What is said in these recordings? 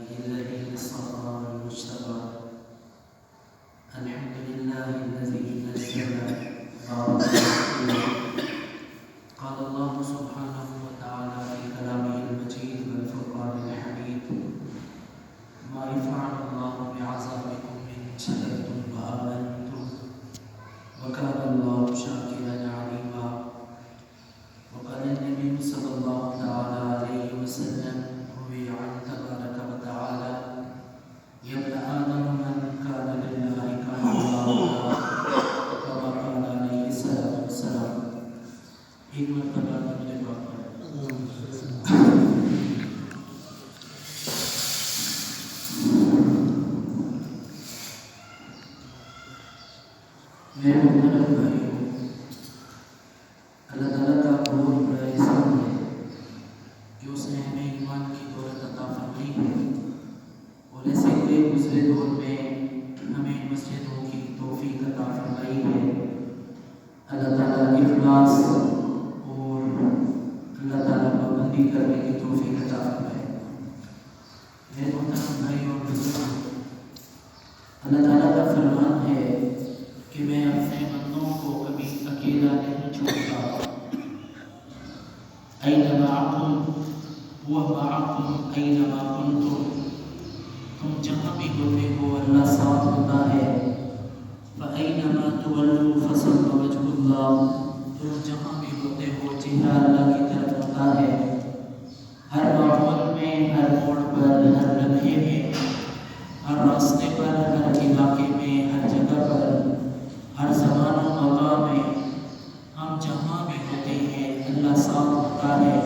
الذي اصطفى والمجتبى الحمد لله الذي نزل قال الله سبحانه وتعالى في كلامه المجيد والفرقان الحميد ما يفعل الله بعذابكم إن شكرتم وآمنتم وكان الله شاكرا عليما. وقال النبي صلى الله تعالى عليه وسلم روي عن تبارك وتعالى يا ابن آدم من كان لله كان الله له كما قال عليه الصلاة والسلام. ایک مرتبہ مجھے بات میرے محترم بھائیوں، اللہ تعالیٰ کا بہت بڑا احسان ہے کہ اس نے ہمیں ایمان کی دولت عطا فرمائی ہے اور ایسے ہوئے گزرے دور میں ہمیں مسجدوں کی توفیق عطا فرمائی ہے. اللہ تعالیٰ اخلاص اور اللہ تعالیٰ پابندی کرنے کی توفیق عطا فرمائے. میرے محترم بھائیوں اور بزرگوں، اللہ تعالیٰ کا فرمان ہے کہ میں اپنے بندوں کو کبھی اکیلا نہیں چھوڑتا. اینما معکم هو معکم اینما کنتم، تم جہاں بھی ہوتے ہو اللہ ساتھ ہوتا ہے. فَأَيْنَمَا تُوَلُّوا فَثَمَّ وَجْهُ اللَّهِ، تم جہاں بھی ہوتے ہو چہرہ اللہ کی طرف ہوتا ہے. ہر ماحول میں، ہر موڑ پر، ہر لمحے میں، ہر راستے پر، ہر علاقے میں، ہر جگہ پر، ہر زمان و مقام میں، ہم جہاں بھی ہوتے ہیں اللہ ساتھ ہوتا ہے.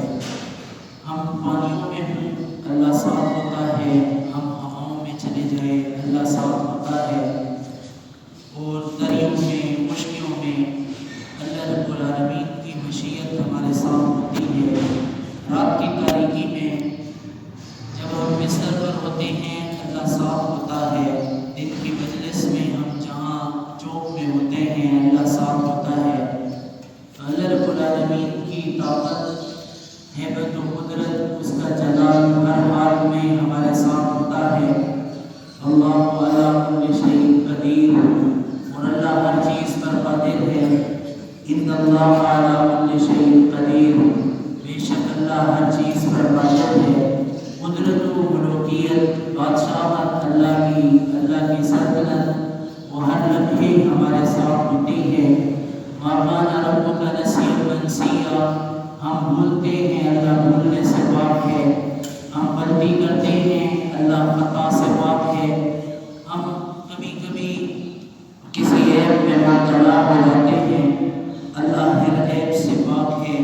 ہم پانیوں میں ہوں اللہ ساتھ ہوتا ہے، ہم ہواؤں میں چلے جائیں اللہ ساتھ ہوتا ہے، اور دریوں میں، مشکلوں میں اللہ رب العالمین کی مشیت ہمارے ساتھ ہوتی ہے. رات کی تاریکی میں جب ہم بستر پر ہوتے ہیں اللہ ساتھ ہوتا ہے. دن کی مجلس میں ہم جہاں چوک میں ہوتے ہیں اللہ ساتھ ہوتا ہے. اللہ رب العالمین کی طاقت، ہیبت و قدرت، اس کا جلال ہر حال میں ہمارے ساتھ ہوتا ہے. اللہ علی کل شیء قدیر، اور اللہ ہر چیز پر قادر ہے. ان اللہ علی کل شیء قدیر، بے شک اللہ ہر چیز پر قادر ہے. قدرت و ملوکیت، بادشاہت اللہ کی سلطنت وہ ہر لمحے ہمارے ساتھ ہوتی ہے. ما کان ربک نسیا منسیا، ہم بھولتے ہیں اللہ بھولنے سے پاک ہے. ہم غلطی کرتے ہیں اللہ خطا سے پاک ہے. ہم کبھی کبھی کسی عیب میں مبتلا ہو جاتے ہیں اللہ ہر عیب سے پاک ہے.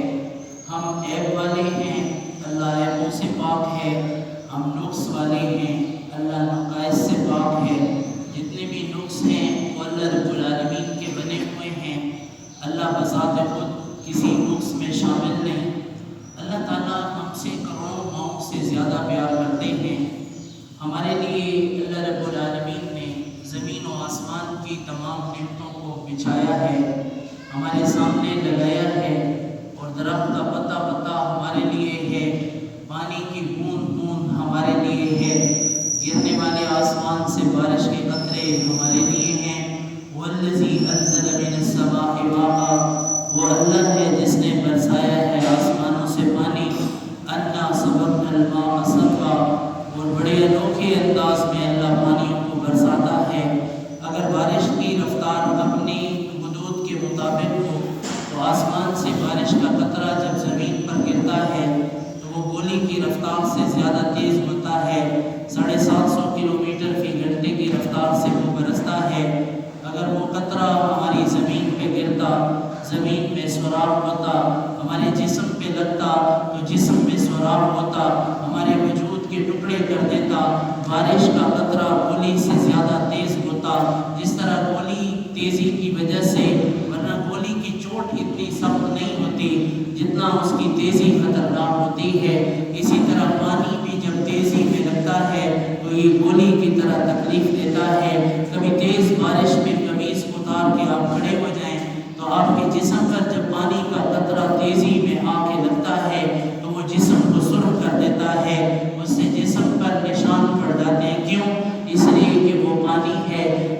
ہم عیب والے ہیں اللہ عیبوں سے پاک ہے. ہم نقص والے ہیں اللہ نقائص سے پاک ہے. جتنے بھی نقص ہیں وہ اللہ رب العالمین کے بنے ہوئے ہیں. اللہ بذات خود کسی نقص میں شامل نہیں. اللہ تعالیٰ ہم سے کروڑوں ماؤں سے زیادہ پیار کرتے ہیں. ہمارے لیے اللہ رب العالمین نے زمین و آسمان کی تمام نعمتوں کو بچھایا ہے، ہمارے سامنے لگایا ہے، اور درخت کا پتا پتا ہمارے لیے ہے. پانی کی بوند بوند ہمارے لیے ہے. گرنے والے آسمان سے بارش کے قطرے ہمارے لیے ہیں. وَالَّذِي أَنزَلَ مِنَ السَّمَاءِ مَاءً، وہ اللہ ہے جس نے برسایا ہے آسمانوں سے پانی. أَنَّا صَبَبْنَا الْمَاءَ صَبًّا، اور بڑے انوکھے انداز میں اللہ پانیوں کو برساتا ہے. اگر بارش کی رفتار اپنی حدود کے مطابق ہو تو آسمان سے بارش کا قطرہ جب زمین پر گرتا ہے تو وہ گولی کی رفتار سے زیادہ تیز ہوتا ہے. 750 کلومیٹر فی گھنٹے کی رفتار سے وہ برستا ہے. اگر وہ قطرہ ہماری زمین پہ گرتا، زمین میں سوراخ ہوتا، ہمارے جسم پہ لگتا تو جسم میں سوراخ ہوتا، ہمارے وجود کے ٹکڑے کر دیتا. بارش کا قطرہ گولی سے زیادہ تیز ہوتا. جس طرح گولی تیزی کی وجہ سے، ورنہ گولی کی چوٹ اتنی سخت نہیں ہوتی جتنا اس کی تیزی خطرناک ہوتی ہے، اسی طرح پانی بھی جب تیزی میں لگتا ہے تو یہ گولی کی طرح تکلیف دیتا ہے. کبھی تیز بارش میں قمیص اتار کے آپ کھڑے ہو جائیں تو آپ کے جسم پر جب پانی کا قطرہ تیزی میں آ کے لگتا ہے تو وہ جسم کو سرخ کر دیتا ہے، اس سے جسم پر نشان پڑ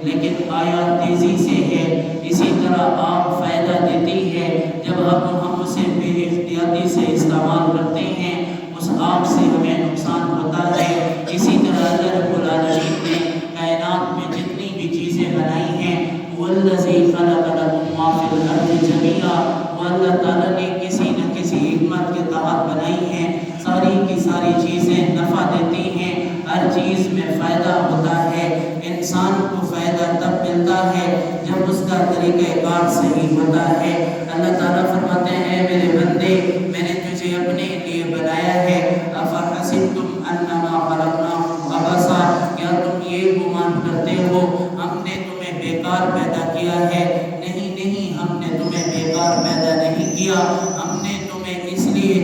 لیکن آیا تیزی سے ہے۔ اسی طرح آگ فائدہ دیتی ہے، جب ہم اسے بے احتیاطی سے استعمال کرتے ہیں اس آگ سے ہمیں نقصان ہوتا ہے۔ اسی طرح اللہ رب العالمین نے کائنات میں جتنی بھی چیزیں بنائی ہیں وَالَّذِي خَلَقَ لَكُم مَّا فِي الْأَرْضِ جَمِيعًا، وہ اللہ تعالیٰ نے کسی نہ کسی حکمت کے تحت بنائی ہیں۔ ساری کی ساری چیزیں نفع دیتی ہیں، ہر چیز میں فائدہ ہوتا ہے۔ انسان کو فائدہ تب ملتا ہے جب اس کا طریقہ کار صحیح ہوتا ہے۔ اللہ تعالیٰ فرماتے ہیں میرے بندے میں نے تجھے اپنے لیے بنایا ہے، أَفَحَسِبْتُمْ أَنَّمَا خَلَقْنَاكُمْ عَبَثًا، کیا تم یہ گمان کرتے ہو ہم نے تمہیں بیکار پیدا کیا ہے؟ نہیں نہیں، ہم نے تمہیں بیکار پیدا نہیں کیا، ہم نے تمہیں اس لیے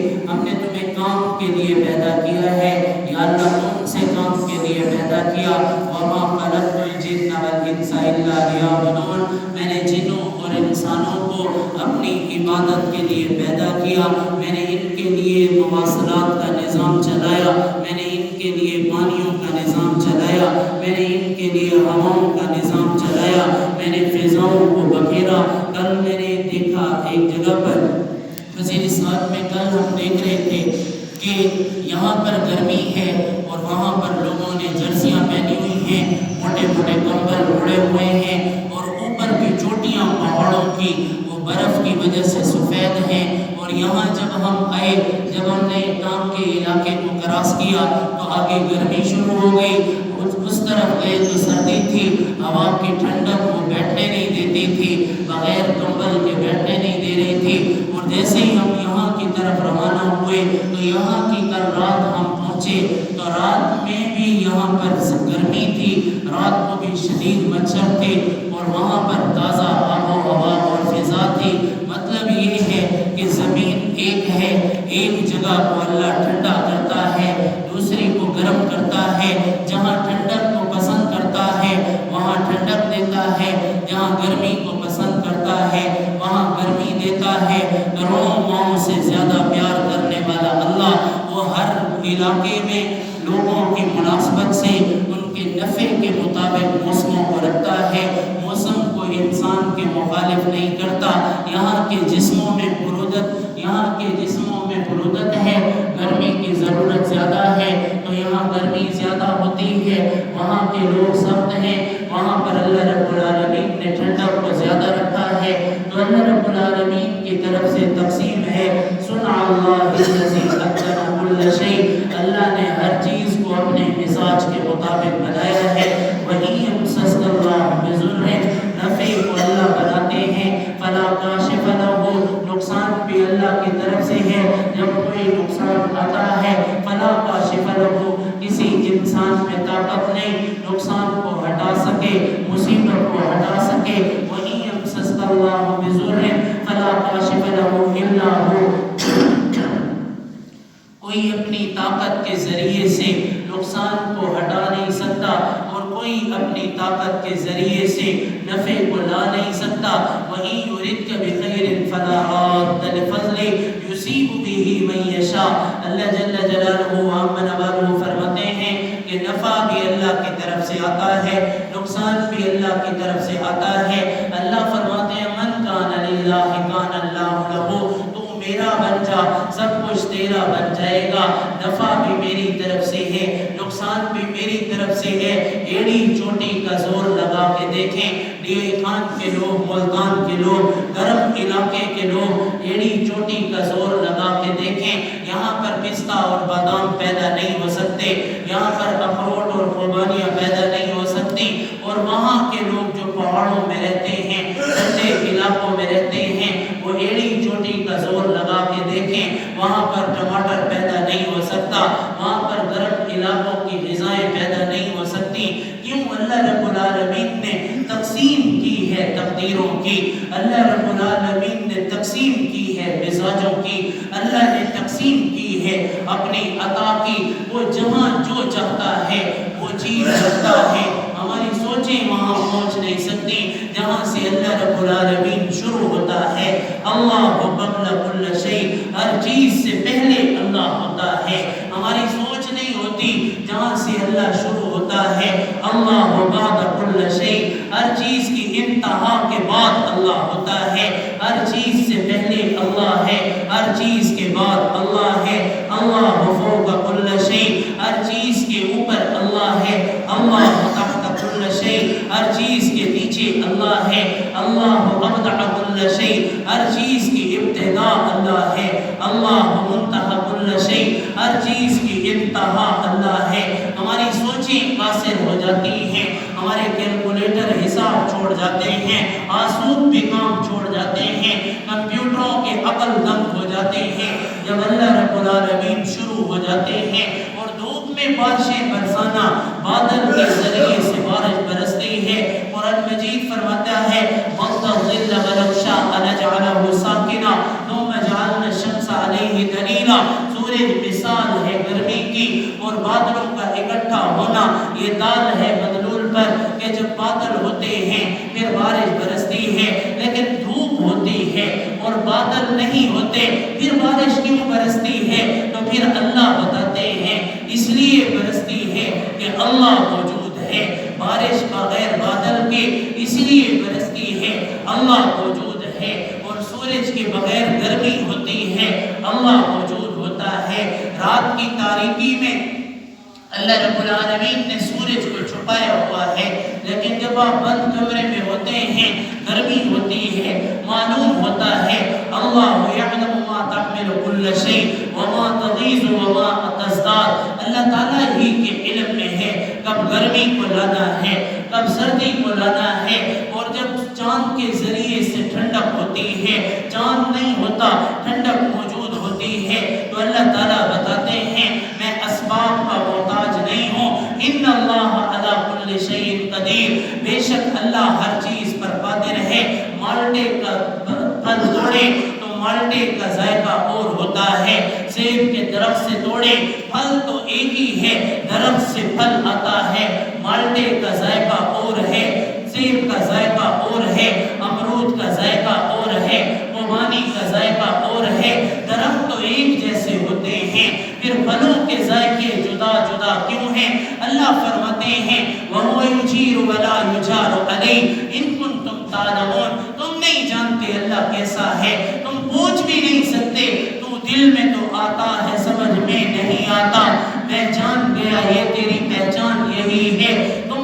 کام کے لیے پیدا کیا ہے۔ یا اللہ کون سے کام کے لیے پیدا کیا؟ وَمَا خَلَقْتُ الْجِنَّ وَالْإِنسَ إِلَّا لِيَعْبُدُونِ، میں نے جنوں اور انسانوں کو اپنی عبادت کے لیے پیدا کیا، میں نے ان کے لیے مواصلات کا نظام چلایا، میں نے ان کے لیے پانیوں کا نظام چلایا، میں نے ان کے لیے ہواؤں کا نظام چلایا، میں نے فضاؤں کو بکھیرا۔ کل میں نے دیکھا ایک جگہ پر وزیرستان میں، کل ہم دیکھ رہے تھے کہ یہاں پر گرمی ہے اور وہاں پر لوگوں نے جرسیاں پہنی ہوئی ہیں، موٹے موٹے کمبل اڑے ہوئے ہیں، اور اوپر بھی چوٹیاں پہاڑوں کی وہ برف کی وجہ سے سفید ہیں۔ اور یہاں جب ہم آئے، جب ہم نے ٹانگ کے علاقے کو کراس کیا تو آگے گرمی شروع ہو گئی، اس طرف گئے تو سردی تھی، ہوا کی ٹھنڈک وہ بیٹھنے نہیں دیتی تھی، بغیر کمبل کے بیٹھنے نہیں دے رہی تھی۔ اور جیسے ہی ہم یہاں کی طرف روانہ ہوئے تو یہاں کی کل رات ہم پہنچے تو رات میں بھی یہاں پر گرمی تھی، رات کو بھی شدید مچھر تھے، اور وہاں پر تازہ آب و ہوا اور فضا تھی۔ مطلب یہ ہے کہ زمین ایک ہے، ایک جگہ کو اللہ ٹھنڈا کرتا ہے، دوسری کو گرم کرتا ہے، جہاں ٹھنڈک کو پسند کرتا ہے وہاں ٹھنڈک دیتا ہے، جہاں گرمی کو پسند کرتا ہے وہاں گرمی دیتا ہے۔ کروڑوں ماؤں سے زیادہ پیار کرنے والا اللہ، وہ ہر علاقے میں لوگوں کی مناسبت سے ان کے نفع کے مطابق موسموں کو رکھتا ہے، موسم کو انسان کے مخالف نہیں کرتا۔ یہاں کے جسموں میں برودت ہے، گرمی کی ضرورت زیادہ ہے تو یہاں گرمی زیادہ ہوتی ہے، وہاں کے لوگ سخت ہیں، وہاں پر اللہ رب العالمین نے ٹھنڈک کو زیادہ رکھا ہے۔ تو اللہ رب العالمین کی طرف سے تقسیم ہے، صنع اللہ الذی اتقن کل شیء، اللہ نے ہر چیز کو اپنے مزاج کے مطابق بنایا ہے۔ وَإِن يَمْسَسْكَ اللَّهُ بِضُرٍّ، نفع کو اللہ بناتے ہیں، فَلَا كَاشِفَ لَهُ، نقصان بھی اللہ کی طرف سے ہے، جب کوئی نقصان آتا ہے فَلَا كَاشِفَ لَهُ، کسی انسان میں طاقت نہیں نقصان کو ہٹا سکے، مصیبت کو ہٹا سکے۔ وَإِن يَمْسَسْكَ اللَّهُ بِضُرٍّ فَلَا كَاشِفَ لَهُ إِلَّا هُوَ، کوئی اپنی طاقت کے ذریعے سے نقصان کو ہٹا نہیں سکتا اور کوئی اپنی طاقت کے ذریعے سے نفع کو لا نہیں سکتا۔ وَإِن يُرِدْكَ بِخَيْرٍ فَلَا رَادَّ لِفَضْلِهِ يُصِيبُ بِهِ مَن يَشَاءُ، اللہ جل جلالہ وعظم نوالہ فرماتے ہیں کہ نفع بھی اللہ کی طرف سے آتا ہے، نقصان بھی اللہ کی طرف سے آتا ہے۔ اللہ فرماتے ہیں من کان للہ کان اللہ لہ، میرا بن جا سب کچھ تیرا بن جائے گا، نفع بھی میری طرف سے ہے، نقصان بھی میری طرف سے ہے۔ ایڑی چوٹی کا زور لگا کے دیکھیں، ڈیوی خان کے لوگ، ملتان کے لوگ، گرم علاقے کے لوگ ایڑی چوٹی کا زور لگا کے دیکھیں، یہاں پر پستہ اور بادام پیدا نہیں ہو سکتے، یہاں پر اخروٹ اور قربانیاں پیدا نہیں ہو سکتی، اور وہاں کے لوگ جو پہاڑوں میں رہتے ہیں، ٹھنڈے علاقوں میں رہتے ہیں، وہ ایڑی چوٹی کا زور لگا کے دیکھیں، وہاں پر ٹماٹر پیدا نہیں ہو سکتا، وہاں پر گرم علاقوں کی غذائیں پیدا نہیں ہو سکتی۔ کیوں؟ اللہ رب العالمین نے تقسیم کی ہے تقدیروں کی، اللہ رب العالمین نے تقسیم کی ہے مزاجوں کی، اللہ نے تقسیم کی ہے اپنی عطا کی، وہ جہاں جو چاہتا ہے وہ چیز رکھتا ہے۔ ہماری سوچیں وہاں پہنچ نہیں سکتی جہاں سے اللہ رب العالمین شروع ہوتا ہے۔ اللہ قبل کل شیء، ہر چیز سے پہلے اللہ ہوتا ہے، ہماری سوچ نہیں ہوتی جہاں سے اللہ شروع ہوتا ہوتا ہے اللہ بعد کل شیء، ہر چیز کی انتہا کے بعد اللہ ہوتا ہے، ہر چیز سے پہلے اللہ ہے، ہر چیز کے بعد اللہ ہے، اللہ فوق کل شیء، ہر چیز کے اوپر اللہ ہے، اللہ تحت کل شیء، ہر چیز کے نیچے اللہ ہے، اللہ ابدع کل شیء، ہر چیز کی ابتدا اللہ ہے، اللہ منتہى کل شیء، ہر چیز کی انتہا اللہ ہے۔ ہماری سوچیں قاصر ہو جاتی ہیں، ہمارے کیلکولیٹر حساب چھوڑ جاتے ہیں، آسود بھی کام چھوڑ جاتے ہیں، کمپیوٹروں کے عقل دنگ ہو جاتے ہیں جب اللہ رب العالمین شروع ہو جاتے ہیں اور دھوپ میں بارشیں برسانا، بادل کے ذریعے سے بارش برستی ہے۔ قرآن مجید فرماتا ہے وَقْتَ الظِّلَّ وَلَوْ شَاءَ لَجَعَلَهُ سَاكِنًا ثُمَّ جَعَلْنَا الشَّمْسَ عَلَيْهِ دَلِيلًا۔ سورج مثال ہے گرمی کی اور بادلوں کا اکٹھا ہونا، یہ دال ہے مدلول پر کہ جب بادل ہوتے ہیں پھر بارش برستی ہے، لیکن دھوپ ہوتی ہے اور بادل نہیں ہوتے پھر بارش کیوں برستی ہے؟ تو پھر اللہ بتاتے ہیں اس لیے برستی ہے کہ اللہ موجود ہے، بارش بغیر بادل کے اس لیے برستی ہے اللہ موجود ہے، اور سورج کے بغیر گرمی ہوتی ہے اللہ موجود ہوتا ہے۔ رات کی تاریکی میں اللہ رب العالمین نے سورج کو چھپایا ہوا ہے، لیکن جب آپ بند کمرے میں ہوتے ہیں گرمی ہوتی ہے، معلوم ہوتا ہے اللہ یعلم ما تحمل کل شیء وما تغیض وما تزداد، اللہ تعالیٰ ہی کے علم میں ہے کب گرمی کو لانا ہے کب سردی کو لانا ہے، اور جب چاند کے ذریعے سے ٹھنڈک ہوتی ہے، چاند نہیں ہوتا ٹھنڈک موجود ہوتی ہے، تو اللہ تعالیٰ بتاتے ہیں میں اسباب کا محتاج نہیں ہوں، ان اللہ علی کل شیء قدیر، بے شک اللہ ہر چیز پر قادر ہے۔ مالٹے کا پھل توڑے تو مالٹے کا ذائقہ اور ہوتا ہے، سیب کے درخت سے توڑے پھل تو ایک ہی ہے، درخت سے پھل آتا ہے، مالٹے کا ذائقہ اور ہے، سیب کا ذائقہ اور ہے، امرود کا ذائقہ اور ہے، خوبانی کا ذائقہ اور ہے، درخت تو ایک جیسے ہوتے ہیں، پھر پھلوں کے ذائقے جدا جدا کیوں ہیں؟ اللہ فرماتے ہیں وَهُوَ يُجِيرُ وَلَا يُجَارُ عَلَيْهِ إِن كُنتُمْ تَعْلَمُونَ، تم نہیں جانتے اللہ کیسا ہے، تم پوچھ بھی نہیں سکتے، تو دل میں تو آتا ہے سمجھ میں نہیں آتا، میں جان گیا یہ تیری پہچان یہی ہے، تم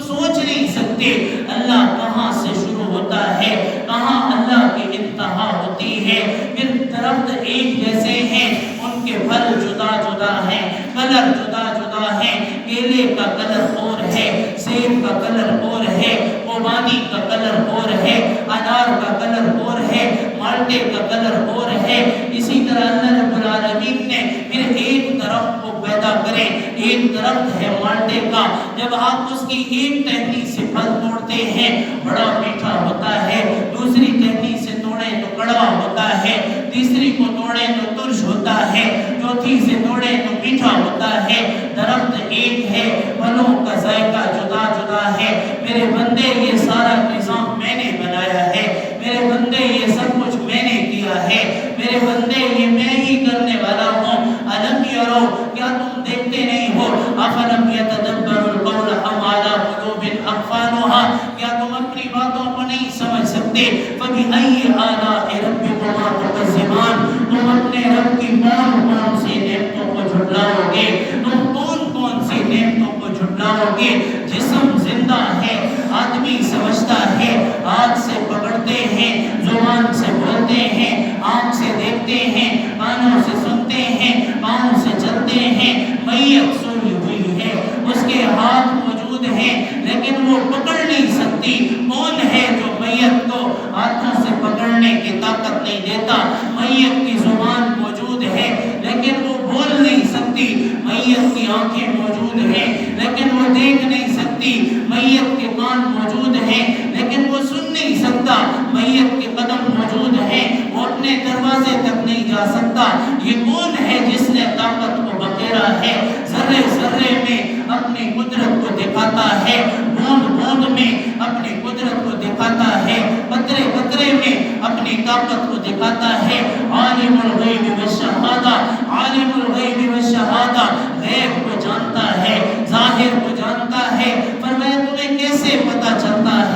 سوچ نہیں سکتے اللہ کہاں سے شروع ہوتا ہے کہاں اللہ کی انتہا ہوتی ہے۔ پھر درخت ایک جیسے ہیں، ان کے پھل جدا جدا ہیں، کلر جدا جدا ہیں، کیلے کا کلر اور ہے، سیب کا کلر اور ہے، خوبانی کا کلر اور ہے، انار کا کلر اور ہے، مالٹے کا کلر اور ہے۔ اسی طرح اللہ رب العالمین نے پھر ایک درخت کو پیدا کرے، ایک درخت ہے مالٹے کا، جب آپ اس کی ایک ٹہنی سے پھل توڑتے ہیں بڑا میٹھا ہوتا ہے، دوسری ٹہنی سے توڑیں تو کڑوا ہوتا ہے، تیسری کو توڑیں تو ترش ہوتا ہے، چوتھی سے توڑیں تو میٹھا ہوتا ہے۔ درخت ایک ہے، پھلوں کا ذائقہ جدا جدا ہے۔ میرے بندے یہ سارا نظام میں نے بنایا ہے، میرے بندے یہ سب کچھ میں نے کیا ہے، میرے بندے یہ میں ہی کرنے والا ہوں۔ الم یرو، کیا تم دیکھتے نہیں ہو؟ افلم یتدبروا القول ام علی قلوب اقفالها، کیا تم اپنی باتوں کو نہیں سمجھ سکتے؟ فبأي آلاء ربكما تكذبان، تم اپنے رب کی کون کون سی نعمتوں کو جھٹلاؤ گے، تم کون کون سی نعمتوں کو جھٹلاؤ گے؟ جسم زندہ ہے، آدمی سمجھتا ہے، ہاتھ سے پکڑتے ہیں، زبان سے بولتے ہیں، آنکھ سے دیکھتے ہیں، کانوں سے سنتے ہیں، پاؤں سے چلتے ہیں، میت سوئی ہوئی ہے، اس کے ہاتھ موجود ہیں لیکن وہ پکڑ نہیں سکتی۔ کون ہے جو میت کو ہاتھوں سے پکڑنے کی طاقت نہیں دیتا؟ میت کی زبان موجود ہے لیکن وہ بول نہیں سکتی، میت کی آنکھیں موجود ہیں لیکن وہ دیکھ نہیں سکتی، میت کے کان موجود ہیں لیکن وہ سن نہیں سکتا، میت کے قدم موجود ہیں وہ اپنے دروازے تک نہیں جا سکتا۔ یہ کون ہے جس نے طاقت کو بخیرا ہے، ذرے ذرے میں اپنی قدرت کو دکھاتا ہے، بوند بوند میں اپنی قدرت کو دکھاتا ہے، قطرے قطرے میں اپنی طاقت کو دکھاتا ہے۔ عالم الغیب والشہادہ، عالم الغیب والشہادہ، غیب کو جانتا ہے، ظاہر کو جانتا ہے،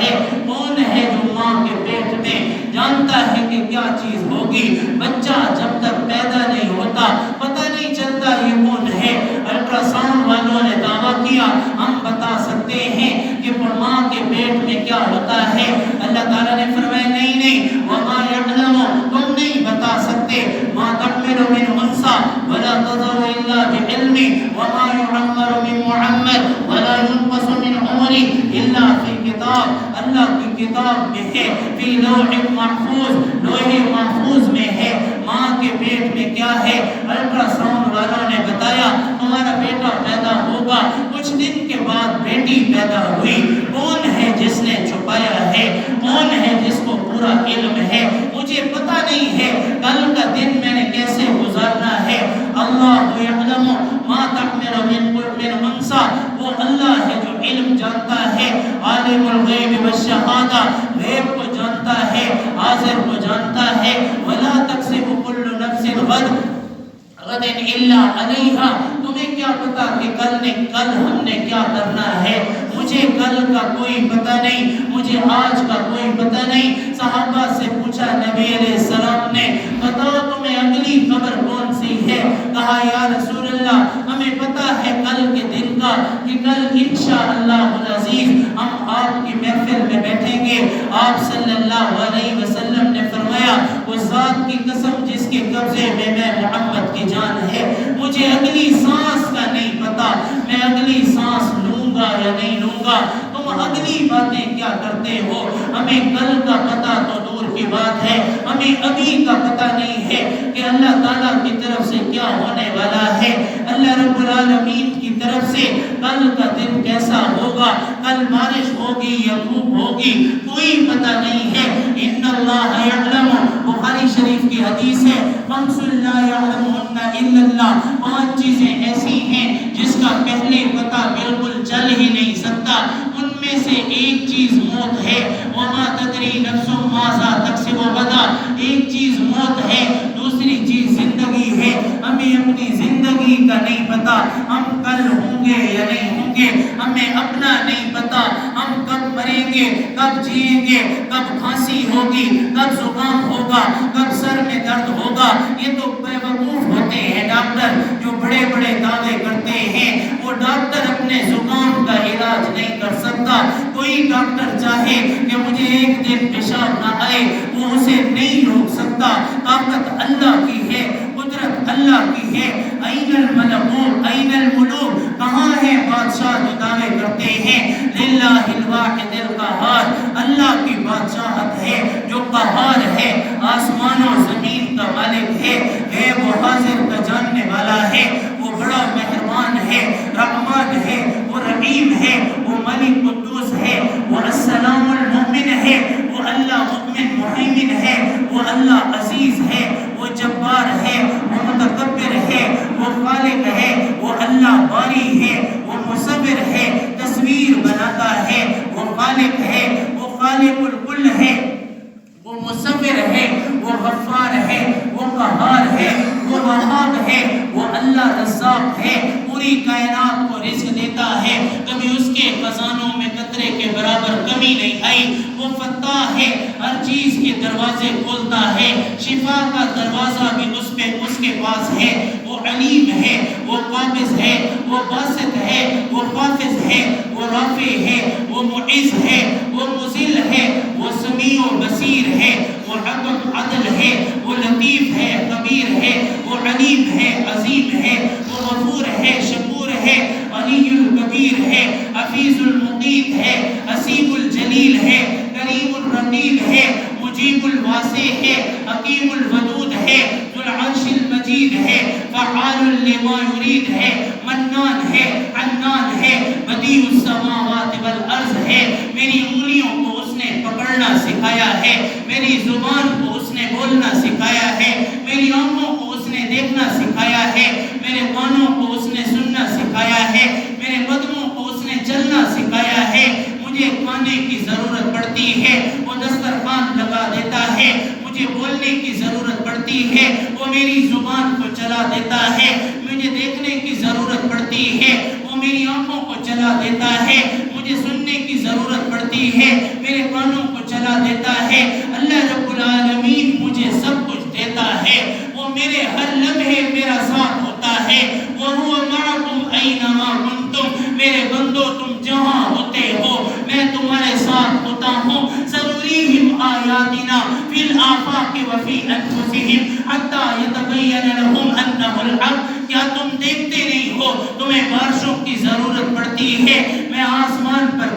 ہے؟ کون ہے جو ماں کے پیٹ میں جانتا ہے کہ کیا چیز ہوگی؟ بچہ جب تک پیدا نہیں ہوتا پتہ نہیں چلتا یہ کون ہے۔ الٹرا ساؤنڈ والوں نے دعویٰ کیا ہم بتا سکتے ہیں کہ ماں کے پیٹ میں کیا ہوتا ہے۔ اللہ تعالیٰ نے فرمایا نہیں نہیں، وما یعلم، تم نہیں بتا سکتے، ما تحمل من انثى ولا تضع الا بعلمه وما يعمر من معمر ولا ينقص من عمره الا في کتاب، اللہ کی کتاب میں ہے، فی لوح محفوظ، لوح محفوظ میں ہے۔ ماں کے پیٹ میں کیا ہے؟ الٹرا ساؤنڈ والوں نے بتایا تمہارا بیٹا پیدا ہوگا، کچھ دن کے بعد بیٹی پیدا ہوئی۔ کون ہے جس نے چھپایا ہے؟ کون ہے جس کو پورا علم ہے؟ مجھے پتہ نہیں ہے کل کا دن میں نے کیسے گزارنا ہے۔ اللہ یعلم ما تحمل من انثى، وہ اللہ ہے جو علم جانتا ہے، عالم الغیب والشہادہ، غیب کو جانتا ہے، حاضر کو جانتا ہے۔ ولا تکسب كل نفس غد الا علیہا، تمہیں کیا پتا کہ کل ہم نے کیا کرنا ہے؟ مجھے کل کا کوئی پتہ نہیں، مجھے آج کا کوئی پتہ نہیں۔ صحابہ سے پوچھا نبی علیہ السلام نے بتاؤ تمہیں اگلی خبر کون سی ہے؟ کہا یا رسول اللہ ہمیں پتہ ہے کل کے دن کا کہ کل انشاءاللہ العزیز ہم آپ کی محفل میں بیٹھیں گے۔ آپ صلی اللہ علیہ وسلم نے فرمایا اس ذات کی قسم جس کے قبضے میں محمد کی جان ہے، مجھے اگلی سانس کا نہیں پتا، میں اگلی سانس لوں گا یا نہیں لوں گا۔ تم اگلی باتیں کیا کرتے ہو؟ ہمیں کل کا پتہ تو دور کی بات ہے، ہمیں ابھی کا پتہ نہیں ہے کہ اللہ تعالیٰ کی طرف سے کیا ہونے والا ہے۔ اللہ رب العالمین کی طرف سے کل کا دن کیسا ہوگا، کل بارش ہوگی یا دھوپ ہوگی، کوئی پتہ نہیں ہے۔ ان اللہ یعلم، بخاری شریف کی حدیث ہے، خمس لا یعلمہن الا اللہ، 5 چیزیں ایسی ہیں جس کا پہلے پتہ بالکل چل ہی نہیں سکتا، ان میں سے ایک چیز موت ہے۔ وما تدری نفس ماذا تکسب غدا، ایک چیز موت ہے، دوسری چیز زندگی ہے۔ ہمیں اپنی زندگی کا نہیں پتا، ہم کل ہوں گے یا نہیں ہوں گے، ہمیں اپنا نہیں پتا، ہم کب مریں گے، کب جئیں گے، کب کھانسی ہوگی، کب زکام ہوگا، کب سر میں درد ہوگا۔ یہ تو بیوقوف ہوتے ہیں ڈاکٹر جو بڑے بڑے دعوے کرتے ہیں، وہ ڈاکٹر اپنے زکام کا علاج نہیں کر سکتا۔ کوئی ڈاکٹر چاہے کہ مجھے ایک دن پیشاب نہ آئے، وہ اسے نہیں روک سکتا۔ طاقت اللہ کی ہے، قدرت اللہ کی ہے۔ این الملکوت این الملوک، کہاں ہے بادشاہ جو دعوے کرتے ہیں للہ الواحد القہار، اللہ کی بادشاہت ہے جو قہار ہے، آسمان و زمین کا مالک ہے، غیب و حاضر کا جاننے والا ہے۔ وہ بڑا مہربان ہے، رحمان ہے، وہ رحیم ہے، وہ ملک قدوس ہے، وہ السلام المؤمن ہے، وہ اللہ مؤمن محیمن ہے، وہ اللہ عزیز ہے، وہ جبار ہے، وہ متکبر ہے، وہ خالق ہے، وہ اللہ باری ہے، وہ مصور ہے، تصویر بناتا ہے، وہ خالق ہے، وہ خالق الکل ہے، وہ مصور ہے، وہ غفار ہے، وہ قہار ہے، وہ وہاب ہے، وہ اللہ رزاق ہے، پوری کائنات کو رزق دیتا ہے، کبھی اس کے خزانوں میں قطرے کے برابر کمی نہیں آئی۔ وہ فتاح ہے، ہر چیز کے دروازے کھولتا ہے، شفا کا دروازہ بھی اس کے پاس ہے۔ وہ علیم ہے، وہ قابض ہے، وہ باسط ہے، وہ خافض ہے، وہ رافع ہے، وہ معز ہے، وہ مذل ہے، وہ سمیع و بصیر ہے، وہ حکم عدل ہے، وہ لطیف ہے، خبیر ہے، وہ علیم ہے، عظیم ہے، وہ غفور ہے، شکور ہے، علی الکبیر ہے، حفیظ المقیت ہے، حسیب الجلیل ہے، کریم الرقیب ہے، مجیب الواسع ہے، حکیم الودود ہے، ذو العرش المجید ہے، فعال لما یرید ہے، منان ہے، حنان ہے، بدیع السماوات والارض ہے۔ میری انگلیوں کو اس نے پکڑنا سکھایا ہے، میری زبان کو اس نے بولنا سکھایا ہے، میری آنکھوں کو اس نے دیکھنا سکھایا ہے، میرے کانوں کو اس نے سننا سکھایا ہے، میرے قدموں کو اس نے چلنا سکھایا ہے۔ مجھے کھانے کی ضرورت پڑتی ہے، وہ دسترخوان لگا دیتا ہے، مجھے بولنے کی ضرورت پڑتی ہے، وہ میری زبان کو چلا دیتا ہے، مجھے دیکھنے کی ضرورت پڑتی ہے، وہ میری آنکھوں کو چلا دیتا ہے، مجھے سننے کی ضرورت پڑتی ہے میرے کانوں کو چلا دیتا ہے. اللہ رب العالمین مجھے سب کچھ دیتا ہے، وہ میرے ہر لمحے میرا ساتھ ہوتا ہے. وَهُوَ مَعَكُمْ أَيْنَمَا كُنْتُمْ، میرے بندو تم جہاں ہوتے ہو میں تمہارے ساتھ ہوتا ہوں. سَنُرِيهِمْ آيَاتِنَا فِي الْآفَاقِ وَفِي أَنفُسِهِمْ حَتَّى يَتَبَيَّنَ لَهُمْ أَنَّهُ الْحَقُّ. کیا تم دیکھتے نہیں ہو تمہیں بارشوں کی ضرورت پڑتی ہے، میں آسمان پر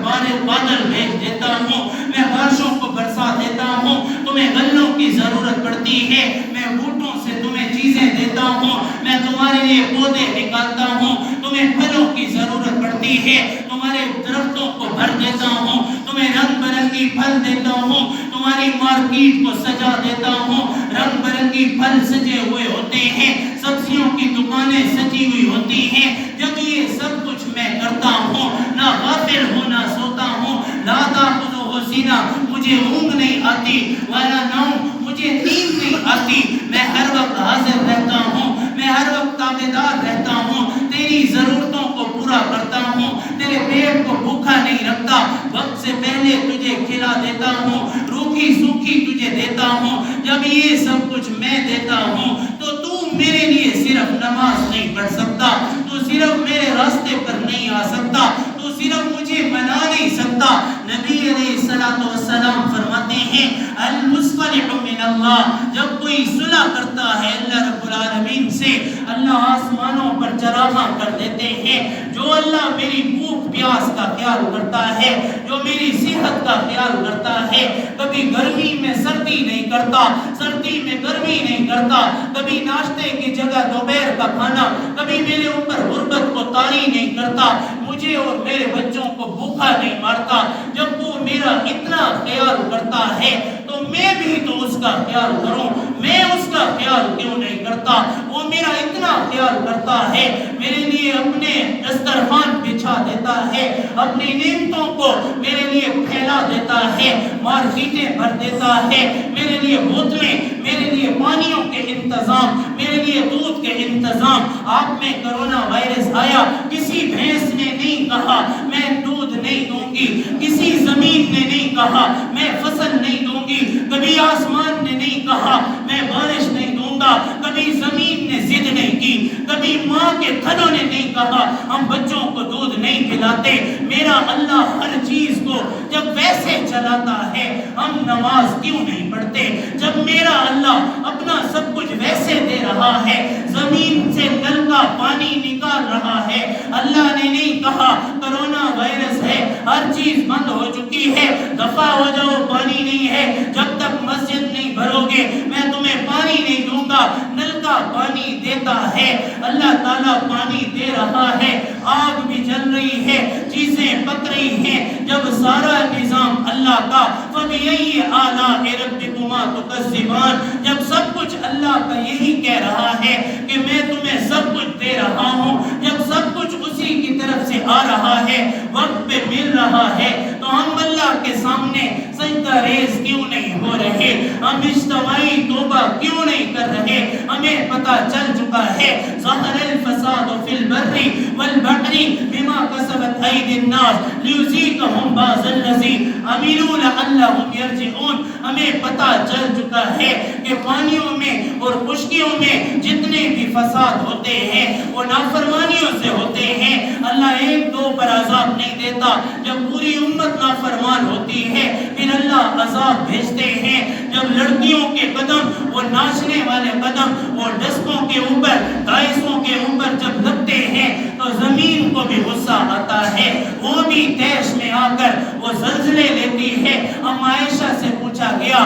بادل بھیج دیتا ہوں، میں بارشوں کو برسا دیتا ہوں. تمہیں غلوں کی ضرورت پڑتی ہے، میں بوٹوں سے تمہیں چیزیں دیتا ہوں، میں تمہارے لیے پودے نکالتا ہوں. تمہیں پھلوں کی ضرورت پڑتی ہے، تمہارے درختوں کو بھر دیتا ہوں، تمہیں رنگ برنگی پھل دیتا ہوں، تمہاری مارکیٹ کو سجا دیتا ہوں. رنگ برنگی پھل سجے ہوئے ہوتے ہیں، سبزیوں کی دکانیں سجی ہوئی ہوتی ہیں. جب یہ سب کچھ میں کرتا ہوں نہ غافل ہوں نہ سوتا ہوں. لا تأخذہ سنہ، مجھے اونگ نہیں آتی، ولا نوم، مجھے نیند نہیں آتی. میں ہر وقت حاضر رہتا ہوں، میں ہر وقت تابعدار رہتا ہوں، تیری ضرورتوں کو پورا کرتا ہوں، تیرے پیٹ کو بھوکا نہیں رکھتا، وقت سے پہلے تجھے کھلا دیتا ہوں، روکھی سوکھی تجھے دیتا ہوں. جب یہ سب کچھ میں دیتا ہوں تو میرے لیے صرف نماز نہیں پڑھ سکتا، تو صرف میرے راستے پر نہیں آ سکتا، تو صرف مجھے منا نہیں سکتا. نبی علیہ السلام فرماتے ہیں المصطلح من اللہ، جب کوئی صلح کرتا ہے اللہ رب العالمین سے اللہ آسمانوں پر چراغاں کر دیتے ہیں. جو اللہ میری بھوک پیاس کا خیال کرتا ہے، جو میری صحت کا خیال کرتا ہے، کبھی گرمی میں سردی نہیں کرتا، سردی میں گرمی نہیں کرتا، کبھی ناشتے کی جگہ دوپہر کا کھانا، کبھی میرے اوپر غربت کو طاری نہیں کرتا، مجھے اور میرے بچوں کو بھوکا نہیں مارتا. جب وہ میرا اتنا خیال کرتا ہے تو میں بھی تو اس کا خیال کروں. میں اس کا خیال کیوں نہیں کرتا؟ وہ میرا اتنا خیال کرتا ہے، میرے لیے اپنے دسترخوان بچھا دیتا ہے، اپنی نعمتوں کو میرے لیے پھیلا دیتا ہے، مارکیٹیں بھر دیتا ہے، میرے لیے بوتلیں، میرے لیے پانیوں کے انتظام، میرے لیے دودھ کے انتظام. آپ میں کرونا وائرس آیا، کسی بھینس نے نہیں کہا میں دودھ نہیں دوں گی، کسی زمین نے نہیں کہا میں فصل نہیں دوں گی، کبھی آسمان نے نہیں کہا میں بارش نہیں دوں گا، کبھی زمین نے ضد نہیں کی، کبھی ماں کے تھنوں نے نہیں کہا ہم بچوں کو دودھ نہیں پلاتے. میرا اللہ ہر چیز کو جب ویسے چلاتا ہے ہم نماز کیوں نہیں پڑھتے؟ جب میرا اللہ اپنا سب کچھ ویسے دے رہا ہے، زمین سے نل کا پانی نکال رہا ہے، اللہ نے نہیں کہا کرونا وائرس ہے ہر چیز بند ہو چکی ہے دفع ہو جاؤ پانی نہیں ہے، جب تک مسجد نہیں بھرو گے میں تمہیں پانی نہیں دوں گا. نل کا پانی دیتا ہے، اللہ تعالیٰ پانی دے رہا ہے، آگ بھی جل رہی ہے، چیزیں پک رہی ہیں. جب سارا نظام اللہ کا فَبِأَيِّ آلَاءِ رَبِّكُمَا تُكَذِّبَانِ، جب سب کچھ اللہ کا یہی کہہ رہا ہے کہ میں تمہیں سب کچھ دے رہا ہوں، جب سب کچھ اسی کی طرف سے آ رہا ہے، وقت پہ مل رہا ہے، تو ہم اللہ کے سامنے سجدہ ریز کیوں نہیں ہو رہے؟ ہم اجتماعی توبہ کیوں نہیں کر رہے؟ ہمیں پتہ چل چکا ہے ظہر الفساد فی البر والبحر بما کسبت ایدی الناس لیذیقہم بعض الذی عملوا لعلہم یرجعون. ہمیں پتہ چل چکا ہے کہ پانیوں میں اور خشکیوں میں جتنے بھی فساد ہوتے ہیں وہ نافرمانیوں سے ہوتے ہیں. اللہ ایک دو پر عذاب نہیں دیتا، جب پوری امت نافرمان ہوتی ہے پھر اللہ عذاب بھیجتے ہیں. جب لڑکیوں کے قدم وہ ناچنے والے قدم اور ڈسکوں کے اوپر دائسوں کے اوپر جب لگتے ہیں تو زمین کو بھی غصہ آتا ہے، وہ بھی تیش میں آ کر وہ زلزلے لیتی ہے. اما عائشہ سے پوچھا گیا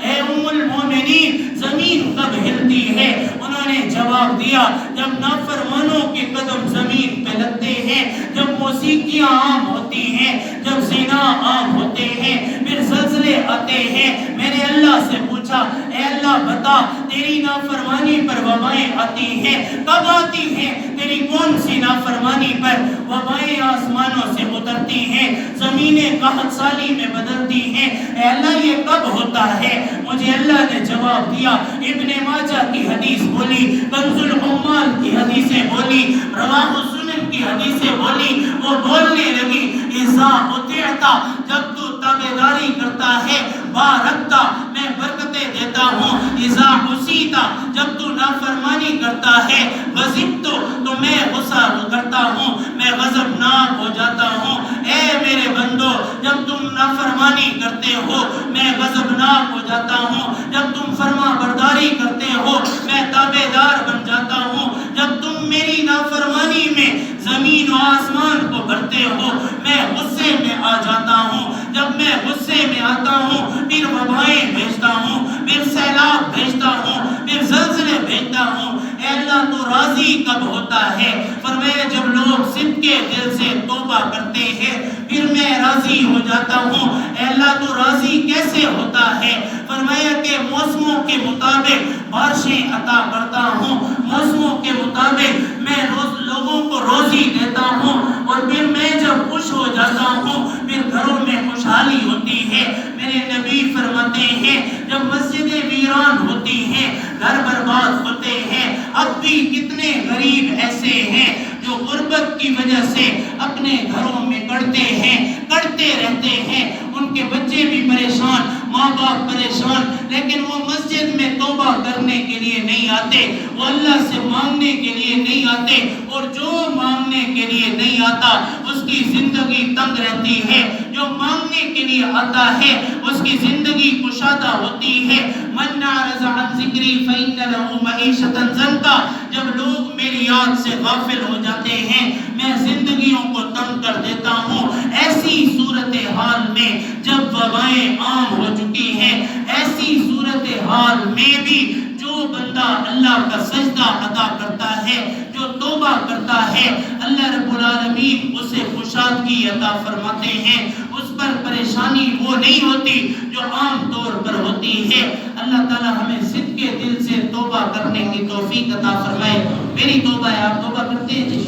اے ام المومنین زمین کب ہلتی ہے؟ انہوں نے جواب دیا جب نافرمانوں کے قدم زمین پہ لگتے ہیں، جب موسیقیاں عام ہوتی ہیں، جب زنا عام ہوتے ہیں، پھر زلزلے آتے ہیں. میں نے اللہ سے پوچھا اے اللہ بتا تیری نافرمانی پر وبائیں آتی ہیں کب آتی ہیں؟ تیری کون سی نافرمانی پر وبائیں آسمانوں سے اترتی ہیں، زمینیں قحط سالی میں بدلتی ہیں؟ اے اللہ یہ کب ہوتا ہے؟ مجھے اللہ نے جواب دیا. ابن ماجہ کی حدیث بولی، کنز العمال کی حدیثیں بولی، رواہ السنن کی کی حدیثیں بولی، وہ بولنے لگی اذا اطعت، جب تو تابعداری کرتا ہے بارکتا، میں برکتیں دیتا ہوں، اذا عصیت، جب تو نافرمانی کرتا ہے غضبت، تو میں غصہ کرتا ہوں، میں غضبناک ہو جاتا ہوں۔ اے میرے بندو، جب تم نافرمانی کرتے ہو میں غضبناک ہو جاتا ہوں، جب تم فرما برداری کرتے ہو میں تابعدار بن جاتا ہوں، جب تم میری نافرمانی میں زمین و آسمان کو بھرتے ہو میں غصے میں آ جاتا ہوں، جب میں غصے میں آتا ہوں پھر وبائیں بھیجتا ہوں، پھر سیلاب بھیجتا ہوں، پھر زلزلے بھیجتا ہوں۔ اے اللہ تو راضی کب ہوتا ہے؟ فرمایا جب لوگ صدق کے دل سے توبہ کرتے ہیں پھر میں راضی ہو جاتا ہوں۔ اے اللہ تو راضی کیسے ہوتا ہے؟ فرمایا کہ موسموں کے مطابق بارشیں عطا کرتا ہوں، موسموں کے مطابق میں لوگوں کو روزی دیتا ہوں، اور پھر میں جب خوش ہو جاتا ہوں پھر گھروں میں خوشحالی ہوتی ہے۔ میرے نبی فرماتے ہیں جب مسجدیں ویران ہوتی ہیں، گھر برباد ہوتے ہیں، اب بھی کتنے غریب ایسے ہیں جو غربت کی وجہ سے اپنے گھروں میں کڑتے رہتے ہیں، ان کے بچے بھی پریشان، ماں باپ پریشان، لیکن وہ مسجد میں توبہ کرنے کے لیے نہیں آتے، وہ اللہ سے مانگنے کے لیے نہیں آتے، اور جو مانگنے کے لیے نہیں آتا اس کی زندگی تنگ رہتی ہے، جو مانگنے کے لیے آتا ہے اس کی زندگی کشادہ ہوتی ہے۔ من اعرض عن ذکری فإن له معیشة ضنکا، جب لوگ میری یاد سے غافل ہو جاتے ہیں میں زندگیوں کو تنگ کر دیتا ہوں۔ ایسی صورتحال میں جب وبائیں عام ہو چکی ہیں، ایسی صورتحال میں بھی جو بندہ اللہ کا سجدہ ادا کرتا ہے، جو توبہ کرتا ہے، اللہ رب العالمین اسے کشادگی عطا فرماتے ہیں، اس پر پریشانی وہ نہیں ہوتی جو عام طور پر ہوتی ہے۔ اللہ تعالی ہمیں صدق کے دل سے توبہ کرنے کی توفیق عطا فرمائے۔ میری توبہ ہے، آپ توبہ کرتے ہیں؟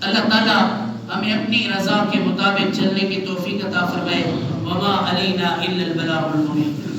اللہ تعالی ہمیں اپنی رضا کے مطابق چلنے کی توفیق عطا فرمائے۔ وما علینا الا البلاغ المبین۔